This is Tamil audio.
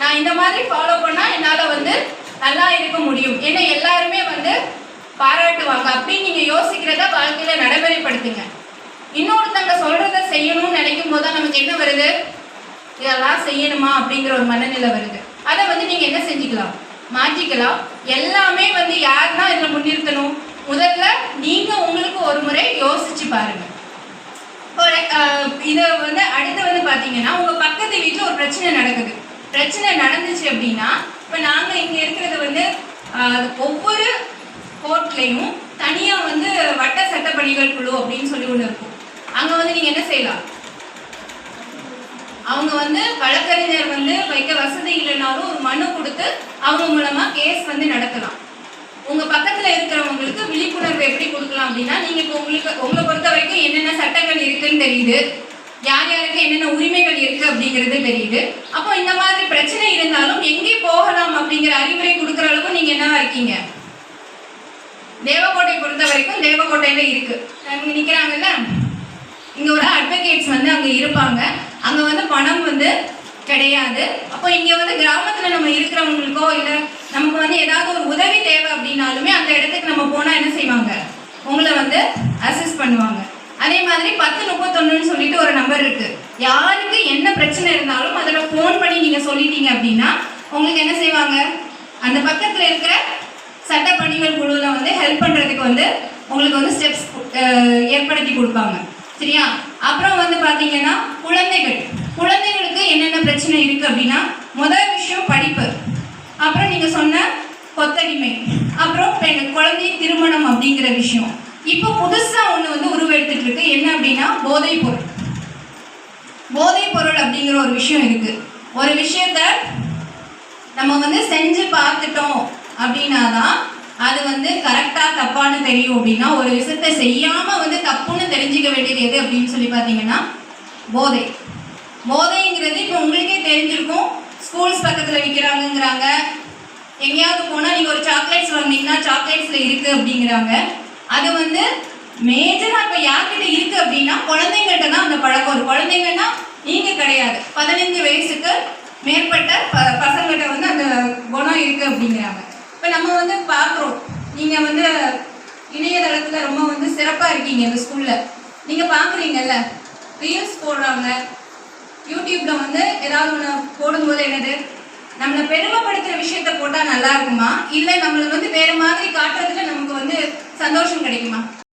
நான் இந்த மாதிரி ஃபாலோ பண்ணால் என்னால் வந்து நல்லா இருக்க முடியும், ஏன்னா எல்லாருமே வந்து பாராட்டுவாங்க அப்படின்னு நீங்கள் யோசிக்கிறத வாழ்க்கையில் நடைமுறைப்படுத்துங்க. இன்னொருத்தங்க சொல்கிறத செய்யணும்னு நினைக்கும் போது தான் நமக்கு என்ன வருது, இதெல்லாம் செய்யணுமா அப்படிங்கிற ஒரு மனநிலை வருது. அதை வந்து நீங்கள் என்ன செஞ்சுக்கலாம், மாற்றிக்கலாம். எல்லாமே வந்து யார் தான் இதில் முன்னிறுத்தணும், முதல்ல நீங்கள் உங்களுக்கு ஒரு முறை யோசிச்சு பாருங்கள். இதை வந்து அடுத்து வந்து பார்த்தீங்கன்னா, உங்கள் பக்கத்து வீட்டில் ஒரு பிரச்சனை நடக்குது. பிரச்சனை நடந்துச்சு அப்படின்னா, இப்போ நாங்கள் இங்கே இருக்கிறது வந்து ஒவ்வொரு கோர்ட்லேயும் தனியாக வந்து வட்ட சட்டப்பணிகள் குழு அப்படின்னு சொல்லி ஒன்று இருக்கும். அங்கே வந்து நீங்கள் என்ன செய்யலாம், அவங்க வந்து வழக்கறிஞர் வந்து வைக்க வசதி இல்லைனாலும் ஒரு மனு கொடுத்து அவங்க மூலமாக கேஸ் வந்து நடத்தலாம். உங்கள் பக்கத்தில் இருக்கிறவங்களுக்கு விழிப்புணர்வு எப்படி கொடுக்கலாம் அப்படின்னா, நீங்கள் இப்போ உங்களை பொறுத்த வரைக்கும் என்னென்ன சட்டங்கள் இருக்குன்னு தெரியுது, யார் யாருக்கு என்னென்ன உரிமைகள் இருக்குது அப்படிங்கிறது தெரியுது. அப்போ இந்த மாதிரி பிரச்சனை இருந்தாலும் எங்கே போகலாம் அப்படிங்கிற அறிவுரை கொடுக்குற அளவுக்கு நீங்கள் என்னவா இருக்கீங்க. தேவக்கோட்டை பொறுத்த வரைக்கும் தேவக்கோட்டையில் இருக்குது, அங்கே நிற்கிறாங்கல்ல, இங்கே ஒரு அட்வொகேட்ஸ் வந்து அங்கே இருப்பாங்க. அங்கே வந்து பணம் வந்து கிடையாது. அப்போ இங்கே வந்து கிராமத்தில் நம்ம இருக்கிறவங்களுக்கோ இல்லை நமக்கு வந்து ஏதாவது ஒரு உதவி தேவை அப்படின்னாலுமே அந்த இடத்துக்கு நம்ம போனால் என்ன செய்வாங்க, உங்களை வந்து அசிஸ்ட் பண்ணுவாங்க. அதே மாதிரி 1031 சொல்லிட்டு ஒரு நம்பர் இருக்குது. யாருக்கு என்ன பிரச்சனை இருந்தாலும் அதில் ஃபோன் பண்ணி நீங்கள் சொல்லிட்டீங்க அப்படின்னா உங்களுக்கு என்ன செய்வாங்க, அந்த பக்கத்தில் இருக்கிற சட்டப்பணிகள் குழுவில் வந்து ஹெல்ப் பண்ணுறதுக்கு வந்து உங்களுக்கு வந்து ஸ்டெப்ஸ் ஏற்படுத்தி கொடுப்பாங்க. சரியா? அப்புறம் வந்து பார்த்தீங்கன்னா குழந்தைகளுக்கு என்னென்ன பிரச்சனை இருக்குது அப்படின்னா, முதல் விஷயம் படிப்பு, அப்புறம் நீங்கள் சொன்ன கொத்தடிமை, அப்புறம் குழந்தை திருமணம் அப்படிங்கிற விஷயம். இப்போ புதுசாக ஒன்று வந்து உருவெடுத்துட்டு இருக்கு. என்ன அப்படின்னா போதைப்பொருள் அப்படிங்கிற ஒரு விஷயம் இருக்குது. ஒரு விஷயத்த நம்ம வந்து செஞ்சு பார்த்துட்டோம் அப்படின்னா தான் அது வந்து கரெக்டாக தப்பான்னு தெரியும். அப்படின்னா ஒரு விஷயத்தை செய்யாமல் வந்து தப்புன்னு தெரிஞ்சிக்க வேண்டியது எது அப்படின்னு சொல்லி பார்த்தீங்கன்னா போதைங்கிறது இப்போ உங்களுக்கே தெரிஞ்சிருக்கும். ஸ்கூல்ஸ் பக்கத்தில் விற்கிறாங்கங்கிறாங்க, எங்கேயாவது போனால் நீங்கள் ஒரு சாக்லேட்ஸ் வாங்கினீங்கன்னா சாக்லேட்ஸில் இருக்குது அப்படிங்கிறாங்க. அது வந்து மேஜராக இப்போ யார்கிட்ட இருக்குது அப்படின்னா குழந்தைங்கள்ட்ட தான் அந்த பழக்கம். ஒரு குழந்தைங்கன்னா நீங்கள் கிடையாது, 15 வயசுக்கு மேற்பட்ட பசங்கள்கிட்ட வந்து அந்த குணம் இருக்குது அப்படிங்கிறாங்க. இப்போ நம்ம வந்து பார்க்குறோம், நீங்கள் வந்து இணையதளத்தில் ரொம்ப வந்து சிறப்பாக இருக்கீங்க இந்த ஸ்கூலில். நீங்கள் பார்க்குறீங்கல்ல, ரீல்ஸ் போடுறாங்க, யூடியூப்பில் வந்து ஏதாவது ஒன்று போடும்போது என்னது, நம்மளை பெருமைப்படுத்துகிற விஷயத்த போட்டால் நல்லா இருக்குமா, இல்லை நம்மளை வந்து வேறு மாதிரி காட்டுறதுல நமக்கு வந்து சந்தோஷம் கிடைக்குமா?